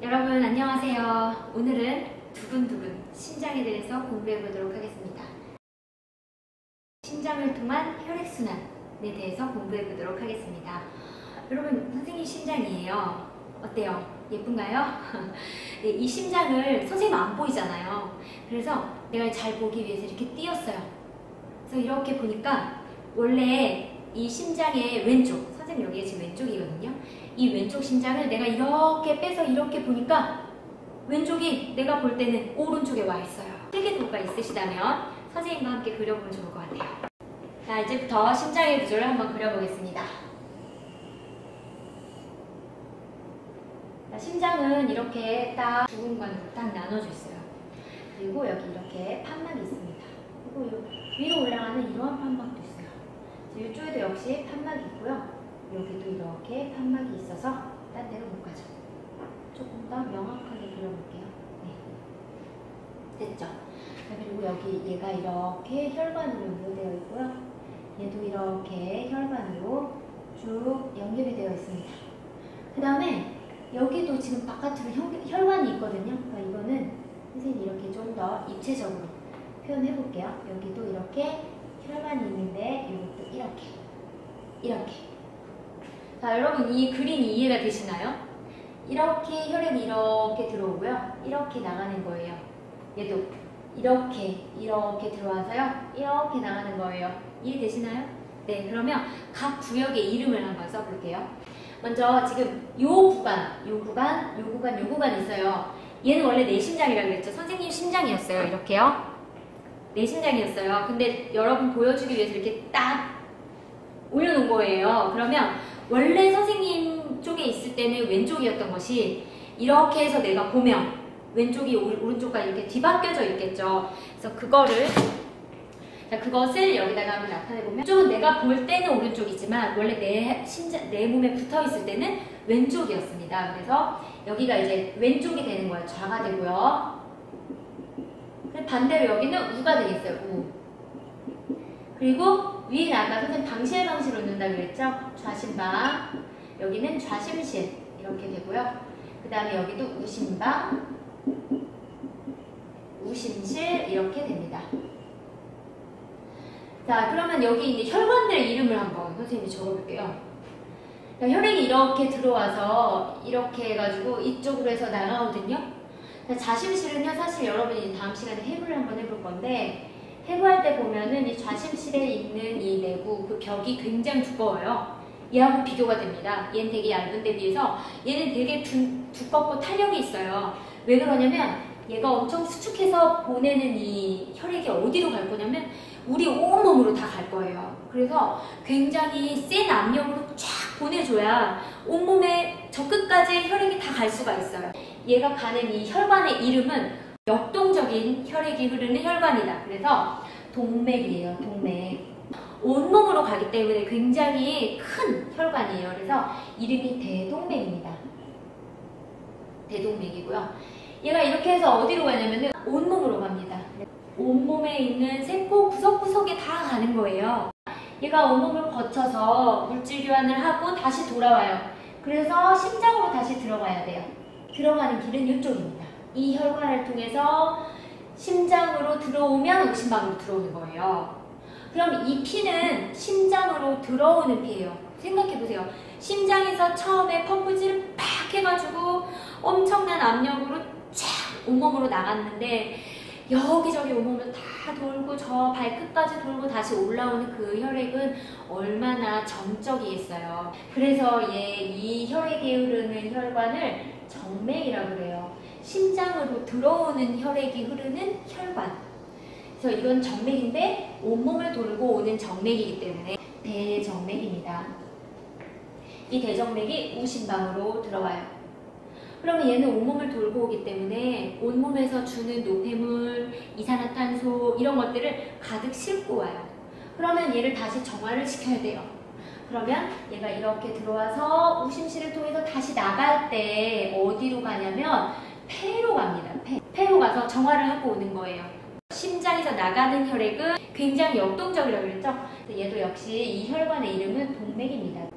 여러분 안녕하세요. 오늘은 두근두근 심장에 대해서 공부해 보도록 하겠습니다. 심장을 통한 혈액순환에 대해서 공부해 보도록 하겠습니다. 여러분 선생님 심장이에요. 어때요? 예쁜가요? 네, 이 심장을 선생님 안 보이잖아요. 그래서 내가 잘 보기 위해서 이렇게 띄었어요. 그래서 이렇게 보니까 원래 이 심장의 왼쪽, 선생님 여기가 지금 왼쪽이거든요. 이 왼쪽 심장을 내가 이렇게 빼서 이렇게 보니까 왼쪽이 내가 볼 때는 오른쪽에 와 있어요. 필기도구가 있으시다면 선생님과 함께 그려보면 좋을 것 같아요. 자, 이제부터 심장의 구조를 한번 그려보겠습니다. 자, 심장은 이렇게 딱 두 공간으로 딱 나눠져 있어요. 그리고 여기 이렇게 판막이 있습니다. 그리고 위로 올라가는 이러한 판막도 있어요. 이쪽에도 역시 판막이 있고요. 여기도 이렇게 판막이 있어서 딴 데로 못 가죠. 조금 더 명확하게 그려볼게요. 네. 됐죠? 그리고 여기 얘가 이렇게 혈관으로 연결되어 있고요. 얘도 이렇게 혈관으로 쭉 연결이 되어 있습니다. 그 다음에 여기도 지금 바깥으로 혈관이 있거든요. 그러니까 이거는 선생님이 이렇게 좀 더 입체적으로 표현해 볼게요. 여기도 이렇게 혈관이 있는데 이것도 이렇게. 자, 여러분 이 그림이 이해가 되시나요? 이렇게 혈액이 이렇게 들어오고요. 이렇게 나가는 거예요. 얘도 이렇게 들어와서요. 이렇게 나가는 거예요. 이해되시나요? 네, 그러면 각 구역의 이름을 한번 써볼게요. 먼저 지금 요 구간 있어요. 얘는 원래 내 심장이라고 그랬죠. 선생님 심장이었어요. 이렇게요. 내 심장이었어요. 근데 여러분 보여주기 위해서 이렇게 딱 올려놓은 거예요. 그러면 원래 선생님 쪽에 있을 때는 왼쪽이었던 것이 이렇게 해서 내가 보면 왼쪽이 오른쪽과 이렇게 뒤바뀌어져 있겠죠. 그래서 그것을 여기다가 한번 나타내보면 이쪽은 내가 볼 때는 오른쪽이지만 원래 내 몸에 붙어 있을 때는 왼쪽이었습니다. 그래서 여기가 이제 왼쪽이 되는 거예요. 좌가 되고요. 반대로 여기는 우가 되겠어요. 우. 그리고 위에 아까 선생님 방실방실 놓는다고 그랬죠? 좌심방. 여기는 좌심실 이렇게 되고요. 그 다음에 여기도 우심방, 우심실 이렇게 됩니다. 자, 그러면 여기 이제 혈관들의 이름을 한번 선생님이 적어볼게요. 혈액이 이렇게 들어와서 이렇게 해가지고 이쪽으로 해서 나가거든요. 좌심실은요, 사실 여러분이 다음 시간에 해부를 한번 해볼 건데 해부할 때 보면은 이 좌심실에 있는 이 내부 그 벽이 굉장히 두꺼워요. 얘하고 비교가 됩니다. 얘는 되게 얇은데 비해서 얘는 되게 두껍고 탄력이 있어요. 왜 그러냐면 얘가 엄청 수축해서 보내는 이 혈액이 어디로 갈 거냐면 우리 온몸으로 다 갈 거예요. 그래서 굉장히 센 압력으로 쫙 보내줘야 온몸에 저 끝까지 혈액이 다 갈 수가 있어요. 얘가 가는 이 혈관의 이름은 역동적인 혈액이 흐르는 혈관이다. 그래서 동맥이에요. 동맥. 온몸으로 가기 때문에 굉장히 큰 혈관이에요. 그래서 이름이 대동맥입니다. 대동맥이고요. 얘가 이렇게 해서 어디로 가냐면은 온몸으로 갑니다. 온몸에 있는 세포 구석구석에 다 가는 거예요. 얘가 온몸을 거쳐서 물질 교환을 하고 다시 돌아와요. 그래서 심장으로 다시 들어가야 돼요. 들어가는 길은 이쪽입니다. 이 혈관을 통해서 심장으로 들어오면 우심방으로 들어오는 거예요. 그럼 이 피는 심장으로 들어오는 피예요. 생각해보세요. 심장에서 처음에 펌프질을 팍 해가지고 엄청난 압력으로 쫙 온몸으로 나갔는데 여기저기 온몸을 다 돌고 저 발끝까지 돌고 다시 올라오는 그 혈액은 얼마나 점적이겠어요. 그래서 이 혈액이 흐르는 혈관을 정맥이라고 그래요. 심장으로 들어오는 혈액이 흐르는 혈관. 그래서 이건 정맥인데 온몸을 돌고 오는 정맥이기 때문에 대정맥입니다. 이 대정맥이 우심방으로 들어와요. 그러면 얘는 온몸을 돌고 오기 때문에 온몸에서 주는 노폐물, 이산화탄소 이런 것들을 가득 싣고 와요. 그러면 얘를 다시 정화를 시켜야 돼요. 그러면 얘가 이렇게 들어와서 우심실을 통해서 다시 나갈 때 어디로 가냐면 폐로 갑니다. 폐로 가서 정화를 하고 오는 거예요. 심장에서 나가는 혈액은 굉장히 역동적이라고 그랬죠? 얘도 역시 이 혈관의 이름은 동맥입니다.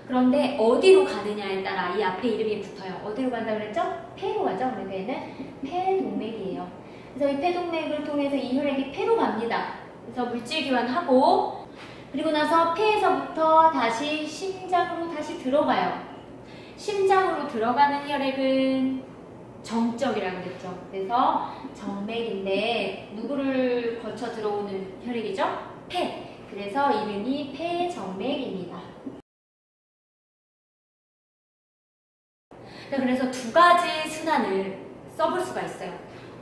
그런데 어디로 가느냐에 따라 이 앞에 이름이 붙어요. 어디로 간다 그랬죠? 폐로 가죠. 그래서 얘는 폐동맥이에요. 그래서 이 폐동맥을 통해서 이 혈액이 폐로 갑니다. 그래서 물질 교환하고 그리고 나서 폐에서부터 다시 심장으로 다시 들어가요. 심장으로 들어가는 혈액은 정적이라고 그랬죠. 그래서 정맥인데 누구를 거쳐 들어오는 혈액이죠? 폐. 그래서 이름이 폐정맥입니다. 그래서 두 가지 순환을 써볼 수가 있어요.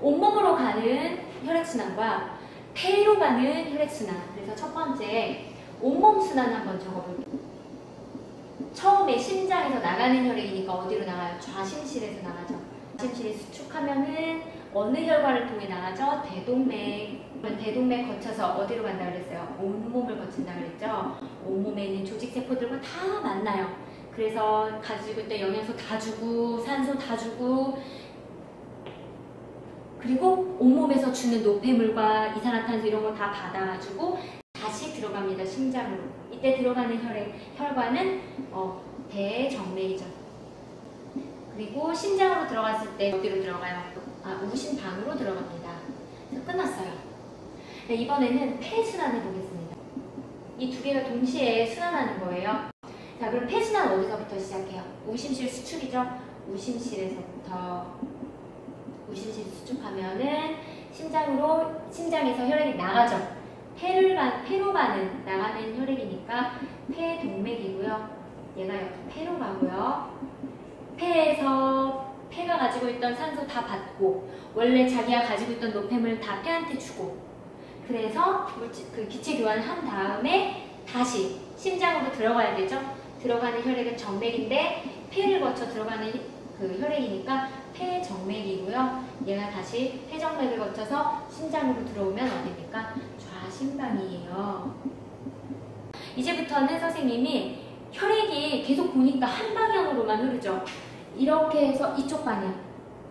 온몸으로 가는 혈액순환과 폐로 가는 혈액순환. 그래서 첫 번째 온몸 순환 한번 적어볼게요. 처음에 심장에서 나가는 혈액이니까 어디로 나가요? 좌심실에서 나가죠. 좌심실에 수축하면은 어느 혈관을 통해 나가죠? 대동맥. 대동맥 거쳐서 어디로 간다 그랬어요? 온몸을 거친다 그랬죠? 온몸에 있는 조직세포들과 다 만나요. 그래서 가지고 있던 영양소 다 주고 산소 다 주고 그리고 온몸에서 주는 노폐물과 이산화탄소 이런 거 다 받아가지고 다시 들어갑니다. 심장으로. 이때 들어가는 혈관은 대정맥이죠. 그리고 심장으로 들어갔을 때 어디로 들어가요? 우심방으로 들어갑니다. 끝났어요. 네, 이번에는 폐순환을 보겠습니다. 이 두 개가 동시에 순환하는 거예요. 자, 그럼 폐순환 어디서부터 시작해요? 우심실 수축이죠? 우심실에서부터 우심실 수축하면은 심장에서 혈액이 나가죠. 폐로 가는 나가는 혈액이니까 폐동맥이고요. 얘가 여기 폐로 가고요. 폐에서 폐가 가지고 있던 산소 다 받고 원래 자기가 가지고 있던 노폐물 다 폐한테 주고 그래서 그 기체 교환을 한 다음에 다시 심장으로 들어가야 되죠. 들어가는 혈액은 정맥인데 폐를 거쳐 들어가는 그 혈액이니까 폐정맥이고요. 얘가 다시 폐정맥을 거쳐서 심장으로 들어오면 어디입니까? 좌심방이에요. 이제부터는 선생님이 혈액이 계속 보니까 한 방향으로만 흐르죠. 이렇게 해서 이쪽 방향,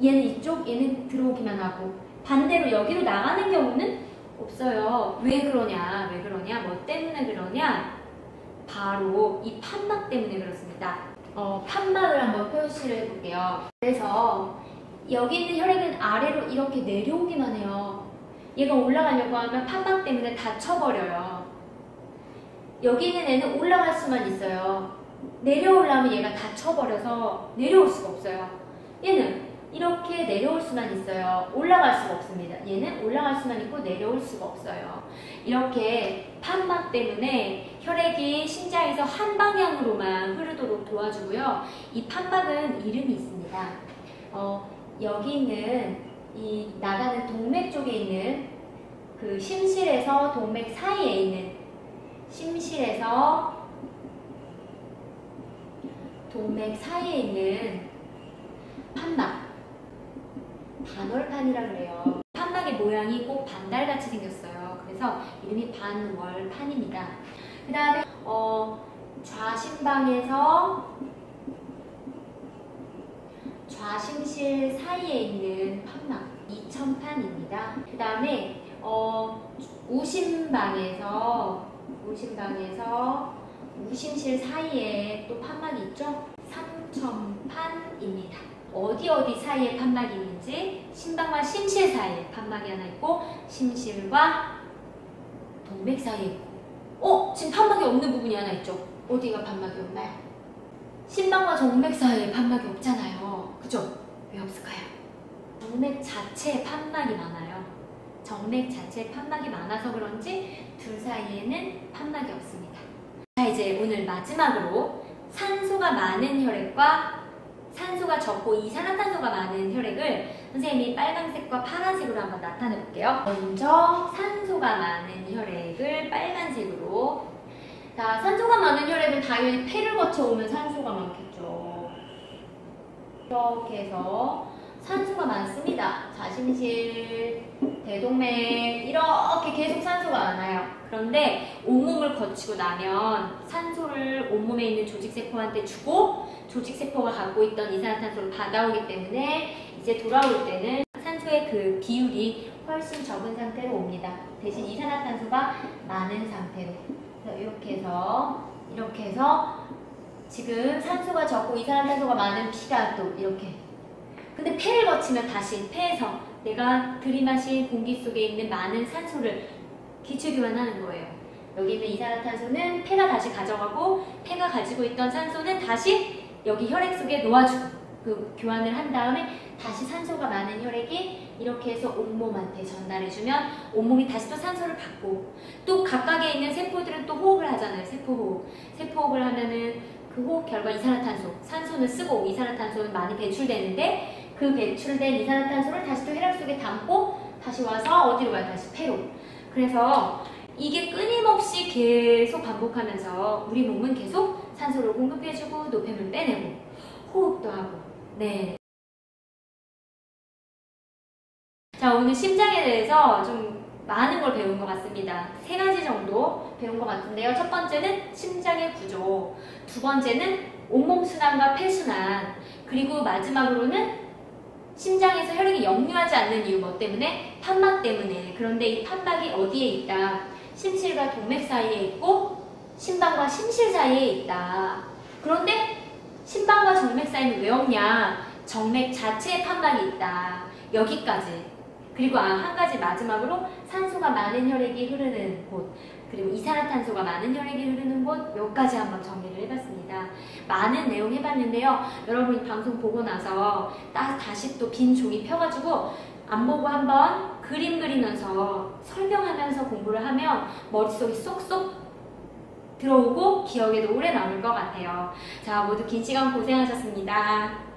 얘는 이쪽, 얘는 들어오기만 하고 반대로 여기로 나가는 경우는 없어요. 왜 그러냐? 뭐 때문에 그러냐? 바로 이 판막 때문에 그렇습니다. 판막을 한번 표시를 해볼게요. 그래서 여기 있는 혈액은 아래로 이렇게 내려오기만 해요. 얘가 올라가려고 하면 판막 때문에 다쳐버려요. 여기 있는 애는 올라갈 수만 있어요. 내려오려면 얘가 다쳐버려서 내려올 수가 없어요. 얘는 이렇게 내려올 수만 있어요. 올라갈 수가 없습니다. 얘는 올라갈 수만 있고 내려올 수가 없어요. 이렇게 판막 때문에 혈액이 심장에서 한 방향으로만 흐르도록 도와주고요. 이 판막은 이름이 있습니다. 여기 있는 이 나가는 동맥 쪽에 있는 그 심실에서 동맥 사이에 있는 심실에서 동맥 사이에 있는 판막 반월판이라 그래요. 판막의 모양이 꼭 반달같이 생겼어요. 그래서 이름이 반월판입니다. 그 다음에 좌심방에서 좌심실 사이에 있는 판막 이천판입니다. 그 다음에 우심방에서 우심실 사이에 또 판막이 있죠? 삼천판입니다. 어디 사이에 판막이 있는지 심방과 심실 사이에 판막이 하나 있고 심실과 동맥 사이에 있고 지금 판막이 없는 부분이 하나 있죠? 어디가 판막이 없나요? 심방과 동맥 사이에 판막이 없잖아요. 그죠? 왜 없을까요? 동맥 자체에 판막이 많아요. 정맥 자체에 판막이 많아서 그런지 둘 사이에는 판막이 없습니다. 자, 이제 오늘 마지막으로 산소가 많은 혈액과 산소가 적고 이산화탄소가 많은 혈액을 선생님이 빨간색과 파란색으로 한번 나타내 볼게요. 먼저 산소가 많은 혈액을 빨간색으로. 자, 산소가 많은 혈액은 당연히 폐를 거쳐 오면 산소가 많겠죠. 이렇게 해서 산소가 많습니다. 좌심실, 대동맥 이렇게 계속 산소가 많아요. 그런데 온몸을 거치고 나면 산소를 온몸에 있는 조직세포한테 주고 조직세포가 갖고 있던 이산화탄소를 받아오기 때문에 이제 돌아올 때는 산소의 그 비율이 훨씬 적은 상태로 옵니다. 대신 이산화탄소가 많은 상태로. 이렇게 해서 지금 산소가 적고 이산화탄소가 많은 피가 또 이렇게. 근데 폐를 거치면 다시 폐에서 내가 들이마신 공기 속에 있는 많은 산소를 기출교환하는 거예요. 여기 있는 이산화탄소는 폐가 다시 가져가고 폐가 가지고 있던 산소는 다시 여기 혈액 속에 놓아주고 그 교환을 한 다음에 다시 산소가 많은 혈액이 이렇게 해서 온몸한테 전달해주면 온몸이 다시 또 산소를 받고 또 각각에 있는 세포들은 또 호흡을 하잖아요. 세포호흡. 세포호흡을 하면은 그 호흡 결과 이산화탄소, 산소는 쓰고 이산화탄소는 많이 배출되는데 그 배출된 이산화탄소를 다시 또 혈액 속에 담고 다시 와서 어디로 가요? 다시 폐로. 그래서 이게 끊임없이 계속 반복하면서 우리 몸은 계속 산소를 공급해주고 노폐물 빼내고 호흡도 하고. 네. 자, 오늘 심장에 대해서 좀 많은 걸 배운 것 같습니다. 3가지 정도 배운 것 같은데요. 첫 번째는 심장의 구조, 두 번째는 온몸 순환과 폐순환, 그리고 마지막으로는 심장에서 혈액이 역류하지 않는 이유 뭐 때문에? 판막 때문에. 그런데 이 판막이 어디에 있다? 심실과 동맥 사이에 있고 심방과 심실 사이에 있다. 그런데 심방과 정맥 사이는 왜 없냐? 정맥 자체에 판막이 있다. 여기까지. 그리고 한 가지 마지막으로 산소가 많은 혈액이 흐르는 곳, 그리고 이산화탄소가 많은 혈액이 흐르는 곳, 여기까지 한번 정리를 해봤습니다. 많은 내용 해봤는데요. 여러분이 방송 보고 나서 다시 또 빈 종이 펴가지고 안 보고 한번 그림 그리면서 설명하면서 공부를 하면 머릿속에 쏙쏙 들어오고 기억에도 오래 남을 것 같아요. 자, 모두 긴 시간 고생하셨습니다.